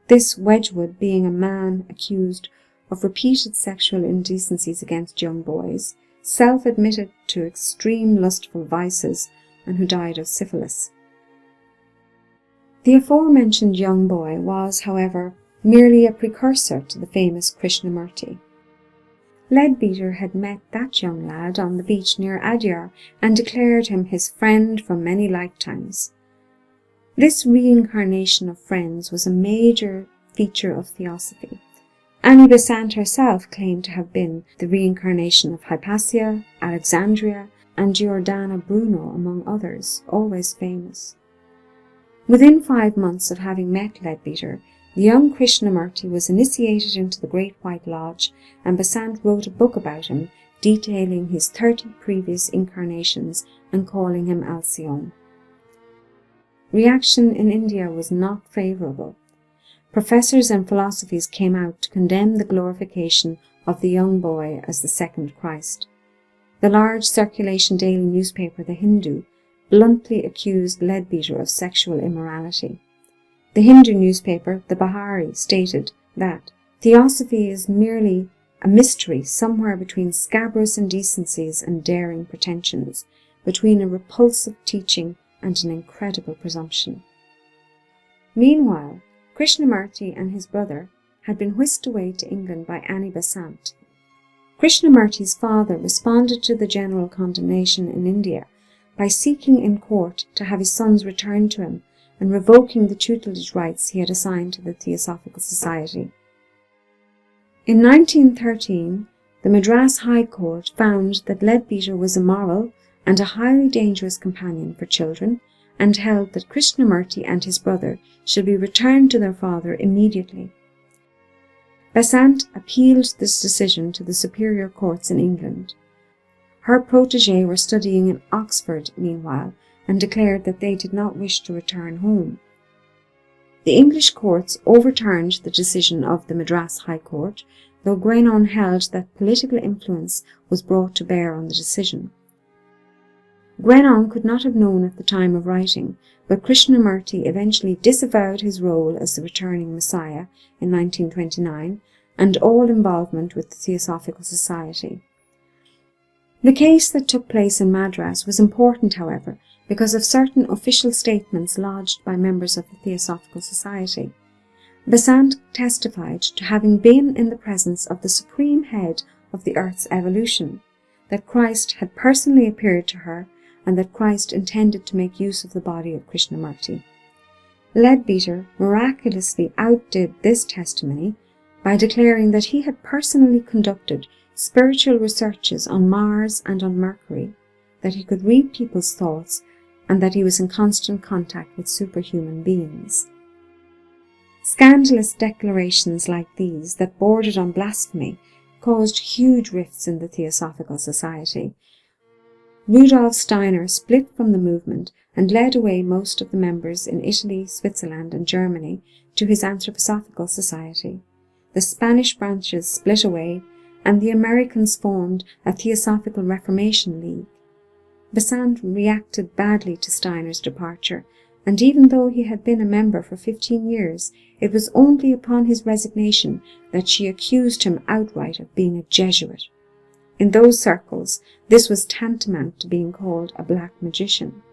This Wedgwood being a man accused of repeated sexual indecencies against young boys, self-admitted to extreme lustful vices, and who died of syphilis. The aforementioned young boy was, however, merely a precursor to the famous Krishnamurti. Leadbeater had met that young lad on the beach near Adyar and declared him his friend from many lifetimes. This reincarnation of friends was a major feature of Theosophy. Annie Besant herself claimed to have been the reincarnation of Hypatia, Alexandria, and Giordana Bruno, among others, always famous. Within 5 months of having met Leadbeater, the young Krishnamurti was initiated into the Great White Lodge, and Besant wrote a book about him, detailing his 30 previous incarnations and calling him Alcyone. Reaction in India was not favourable. Professors and philosophies came out to condemn the glorification of the young boy as the second Christ. The large circulation daily newspaper The Hindu bluntly accused Leadbeater of sexual immorality. The Hindu newspaper, the Bahari, stated that Theosophy is merely a mystery somewhere between scabrous indecencies and daring pretensions, between a repulsive teaching and an incredible presumption. Meanwhile, Krishnamurti and his brother had been whisked away to England by Annie Besant. Krishnamurti's father responded to the general condemnation in India by seeking in court to have his sons returned to him and revoking the tutelage rights he had assigned to the Theosophical Society. In 1913, the Madras High Court found that Leadbeater was immoral and a highly dangerous companion for children, and held that Krishnamurti and his brother should be returned to their father immediately. Besant appealed this decision to the superior courts in England. Her protégés were studying in Oxford meanwhile, and declared that they did not wish to return home. The English courts overturned the decision of the Madras High Court, though Guénon held that political influence was brought to bear on the decision. Guénon could not have known at the time of writing, but Krishnamurti eventually disavowed his role as the returning Messiah in 1929 and all involvement with the Theosophical Society. The case that took place in Madras was important, however, because of certain official statements lodged by members of the Theosophical Society. Besant testified to having been in the presence of the supreme head of the earth's evolution, that Christ had personally appeared to her, and that Christ intended to make use of the body of Krishnamurti. Leadbeater miraculously outdid this testimony by declaring that he had personally conducted spiritual researches on Mars and on Mercury, that he could read people's thoughts, and that he was in constant contact with superhuman beings. Scandalous declarations like these, that bordered on blasphemy, caused huge rifts in the Theosophical Society. Rudolf Steiner split from the movement and led away most of the members in Italy, Switzerland and Germany to his Anthroposophical Society. The Spanish branches split away, and the Americans formed a Theosophical Reformation League. Besant reacted badly to Steiner's departure, and even though he had been a member for 15 years, it was only upon his resignation that she accused him outright of being a Jesuit. In those circles, this was tantamount to being called a black magician.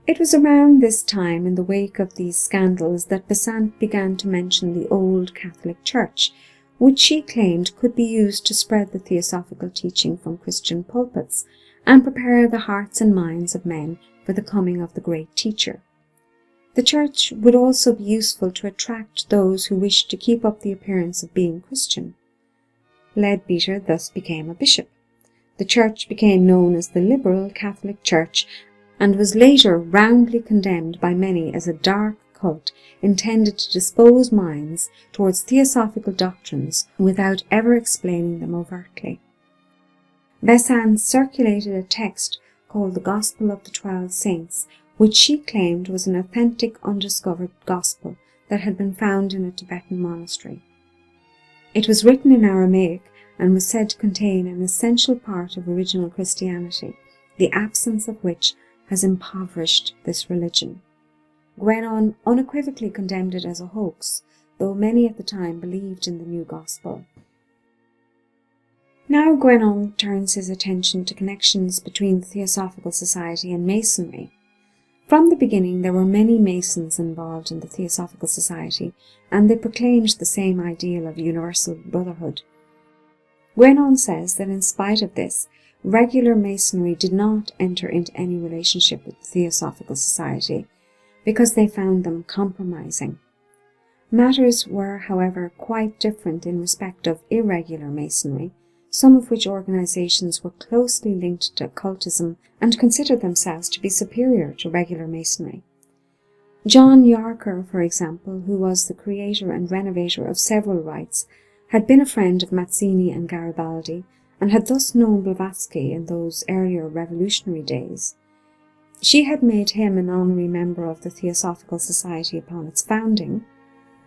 It was around this time, in the wake of these scandals, that Besant began to mention the old Catholic Church, which she claimed could be used to spread the theosophical teaching from Christian pulpits and prepare the hearts and minds of men for the coming of the great teacher. The church would also be useful to attract those who wished to keep up the appearance of being Christian. Leadbeater thus became a bishop. The church became known as the Liberal Catholic Church and was later roundly condemned by many as a dark cult intended to dispose minds towards theosophical doctrines without ever explaining them overtly. Besant circulated a text called the Gospel of the 12 Saints, which she claimed was an authentic undiscovered gospel that had been found in a Tibetan monastery. It was written in Aramaic and was said to contain an essential part of original Christianity, the absence of which has impoverished this religion. Guénon unequivocally condemned it as a hoax, though many at the time believed in the new gospel. Now Guénon turns his attention to connections between the Theosophical Society and Masonry. From the beginning there were many Masons involved in the Theosophical Society, and they proclaimed the same ideal of universal brotherhood. Guénon says that in spite of this, regular Masonry did not enter into any relationship with the Theosophical Society, because they found them compromising. Matters were, however, quite different in respect of irregular Masonry, some of which organizations were closely linked to occultism and considered themselves to be superior to regular Masonry. John Yarker, for example, who was the creator and renovator of several rites, had been a friend of Mazzini and Garibaldi, and had thus known Blavatsky in those earlier revolutionary days. She had made him an honorary member of the Theosophical Society upon its founding,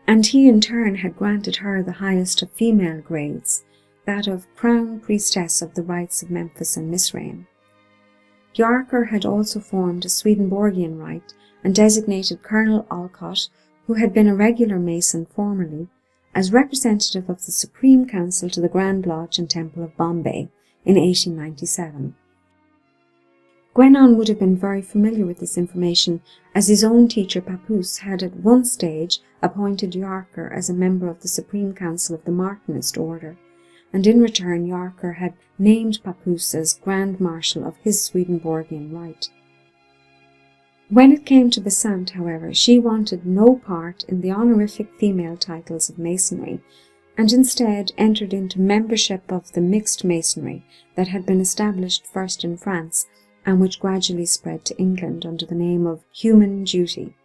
and he in turn had granted her the highest of female grades, that of Crown Priestess of the Rites of Memphis and Misraim. Yarker had also formed a Swedenborgian rite and designated Colonel Olcott, who had been a regular Mason formerly, as representative of the Supreme Council to the Grand Lodge and Temple of Bombay in 1897. Guénon would have been very familiar with this information, as his own teacher Papoose had at one stage appointed Yarker as a member of the Supreme Council of the Martinist Order, and in return Yarker had named Papoose as Grand Marshal of his Swedenborgian rite. When it came to Besant, however, she wanted no part in the honorific female titles of Masonry, and instead entered into membership of the mixed Masonry that had been established first in France and which gradually spread to England under the name of Human Duty.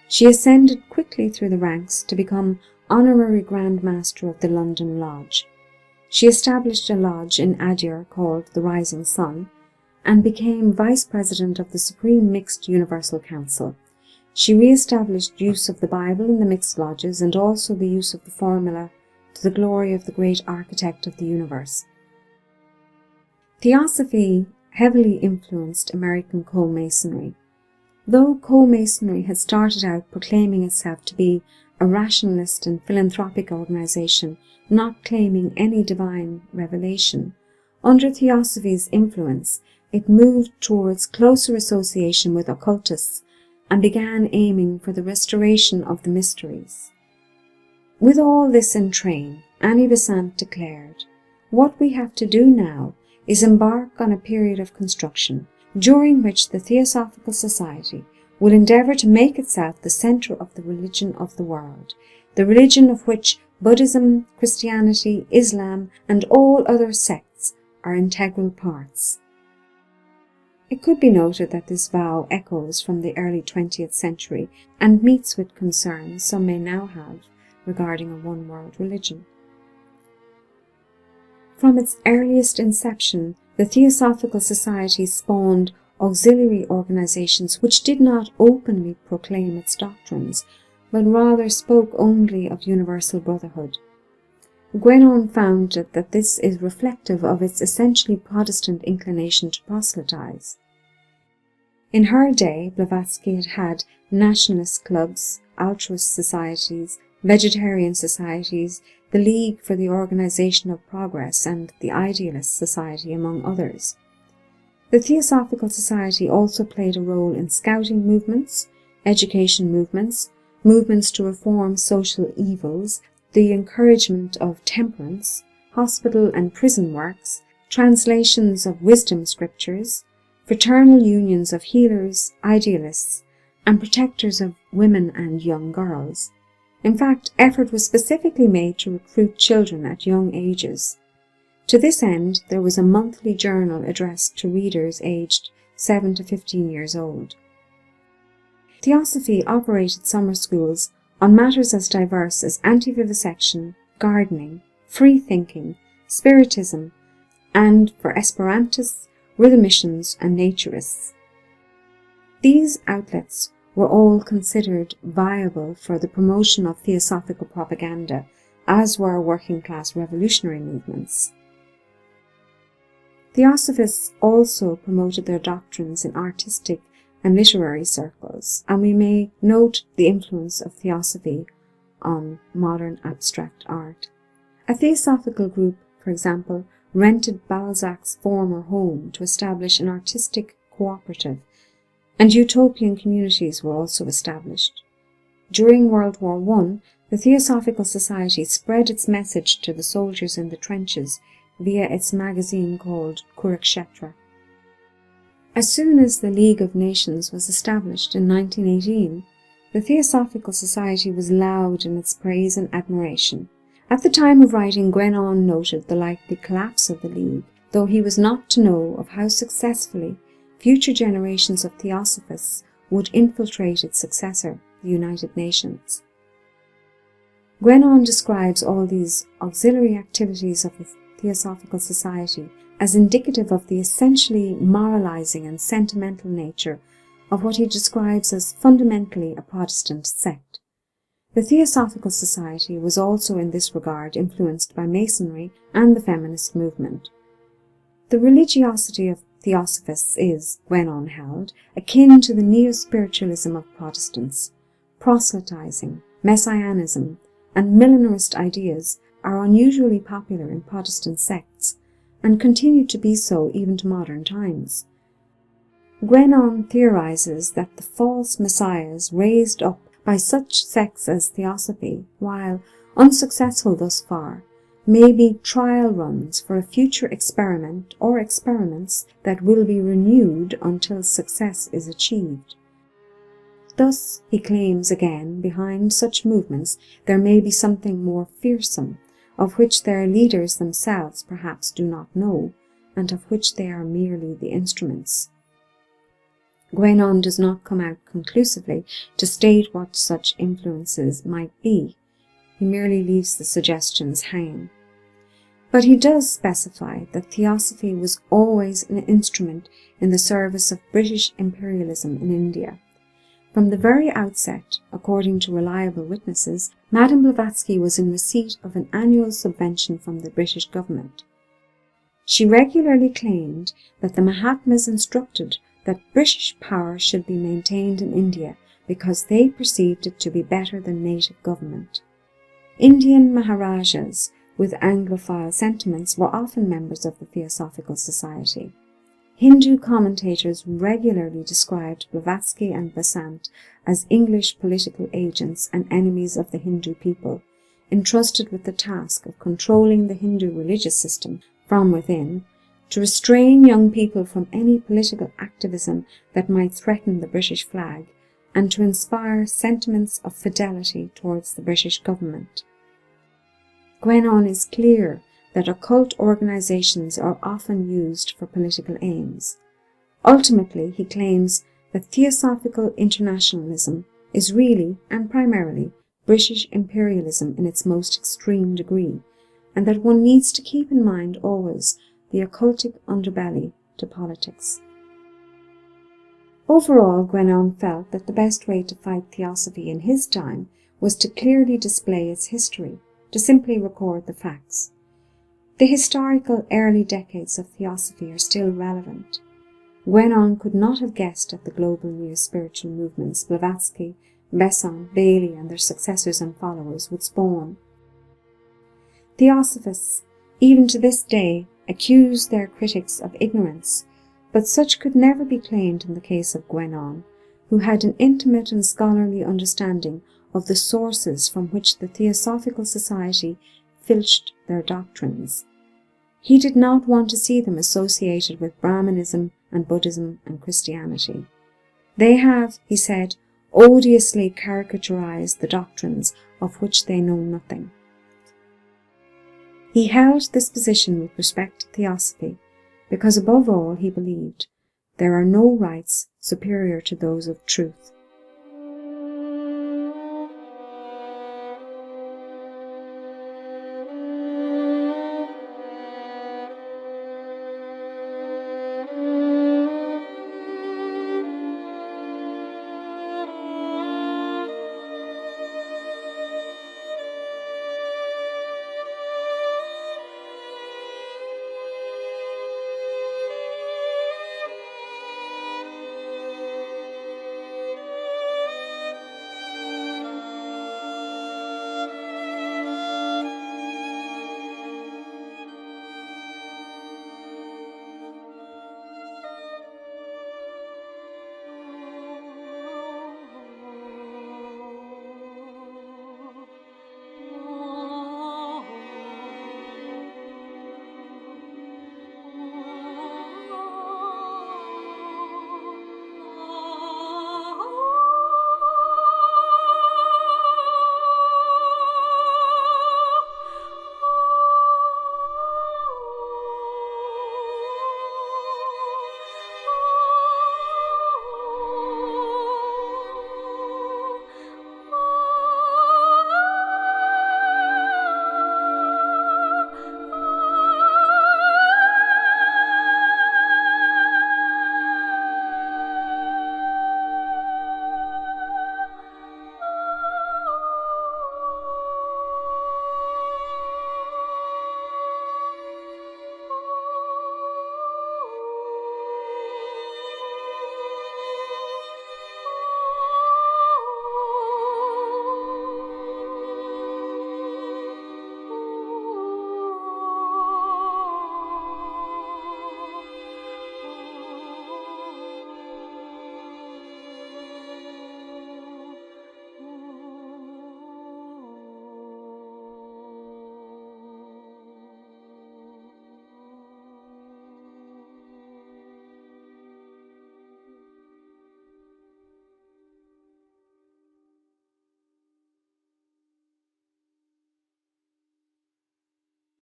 She ascended quickly through the ranks to become Honorary Grand Master of the London Lodge. She established a lodge in Adyr called the Rising Sun, and became Vice President of the Supreme Mixed Universal Council. She re-established use of the Bible in the mixed lodges and also the use of the formula to the glory of the great architect of the universe. Theosophy heavily influenced American co-masonry. Though co-masonry had started out proclaiming itself to be a rationalist and philanthropic organization, not claiming any divine revelation, under Theosophy's influence, it moved towards closer association with occultists and began aiming for the restoration of the mysteries. With all this in train, Annie Besant declared, "What we have to do now is embark on a period of construction, during which the Theosophical Society will endeavour to make itself the centre of the religion of the world, the religion of which Buddhism, Christianity, Islam, and all other sects are integral parts." It could be noted that this vow echoes from the early 20th century and meets with concerns some may now have regarding a one-world religion. From its earliest inception, the Theosophical Society spawned auxiliary organizations which did not openly proclaim its doctrines, but rather spoke only of universal brotherhood. Guénon found that this is reflective of its essentially Protestant inclination to proselytize. In her day, Blavatsky had nationalist clubs, altruist societies, vegetarian societies, the League for the Organization of Progress, and the Idealist Society, among others. The Theosophical Society also played a role in scouting movements, education movements, movements to reform social evils, the encouragement of temperance, hospital and prison works, translations of wisdom scriptures, fraternal unions of healers, idealists, and protectors of women and young girls. In fact, effort was specifically made to recruit children at young ages. To this end, there was a monthly journal addressed to readers aged 7 to 15 years old. Theosophy operated summer schools on matters as diverse as anti-vivisection, gardening, free thinking, spiritism, and for Esperantists, rhythmicians, and naturists. These outlets were all considered viable for the promotion of theosophical propaganda, as were working-class revolutionary movements. Theosophists also promoted their doctrines in artistic and literary circles, and we may note the influence of Theosophy on modern abstract art. A theosophical group, for example, rented Balzac's former home to establish an artistic cooperative, and utopian communities were also established. During World War I, the Theosophical Society spread its message to the soldiers in the trenches via its magazine called Kurukshetra. As soon as the League of Nations was established in 1918, the Theosophical Society was loud in its praise and admiration. At the time of writing, Guénon noted the likely collapse of the League, though he was not to know of how successfully future generations of Theosophists would infiltrate its successor, the United Nations. Guénon describes all these auxiliary activities of the Theosophical Society as indicative of the essentially moralizing and sentimental nature of what he describes as fundamentally a Protestant sect. The Theosophical Society was also in this regard influenced by Masonry and the feminist movement. The religiosity of Theosophists is, Guénon held, akin to the neo-spiritualism of Protestants. Proselytizing, messianism, and millenarist ideas are unusually popular in Protestant sects, and continue to be so even to modern times. Guénon theorizes that the false messiahs raised up by such sects as Theosophy, while unsuccessful thus far, may be trial runs for a future experiment or experiments that will be renewed until success is achieved. Thus, he claims again, behind such movements there may be something more fearsome, of which their leaders themselves perhaps do not know, and of which they are merely the instruments. Guénon does not come out conclusively to state what such influences might be. he merely leaves the suggestions hanging. But he does specify that Theosophy was always an instrument in the service of British imperialism in India. From the very outset, according to reliable witnesses, Madame Blavatsky was in receipt of an annual subvention from the British government. She regularly claimed that the Mahatmas instructed that British power should be maintained in India because they perceived it to be better than native government. Indian Maharajas with Anglophile sentiments were often members of the Theosophical Society. Hindu commentators regularly described Blavatsky and Besant as English political agents and enemies of the Hindu people, entrusted with the task of controlling the Hindu religious system from within, to restrain young people from any political activism that might threaten the British flag, and to inspire sentiments of fidelity towards the British government. Guénon is clear that occult organizations are often used for political aims. Ultimately, he claims that Theosophical internationalism is really and primarily British imperialism in its most extreme degree, and that one needs to keep in mind always the occultic underbelly to politics. Overall, Guénon felt that the best way to fight Theosophy in his time was to clearly display its history, to simply record the facts. The historical early decades of Theosophy are still relevant. Guénon could not have guessed at the global neo-spiritual movements Blavatsky, Besant, Bailey and their successors and followers would spawn. Theosophists, even to this day, accuse their critics of ignorance, but such could never be claimed in the case of Guénon, who had an intimate and scholarly understanding of the sources from which the Theosophical Society filched their doctrines. He did not want to see them associated with Brahmanism and Buddhism and Christianity. They have, he said, odiously caricaturized the doctrines of which they know nothing. He held this position with respect to Theosophy because above all he believed there are no rights superior to those of truth.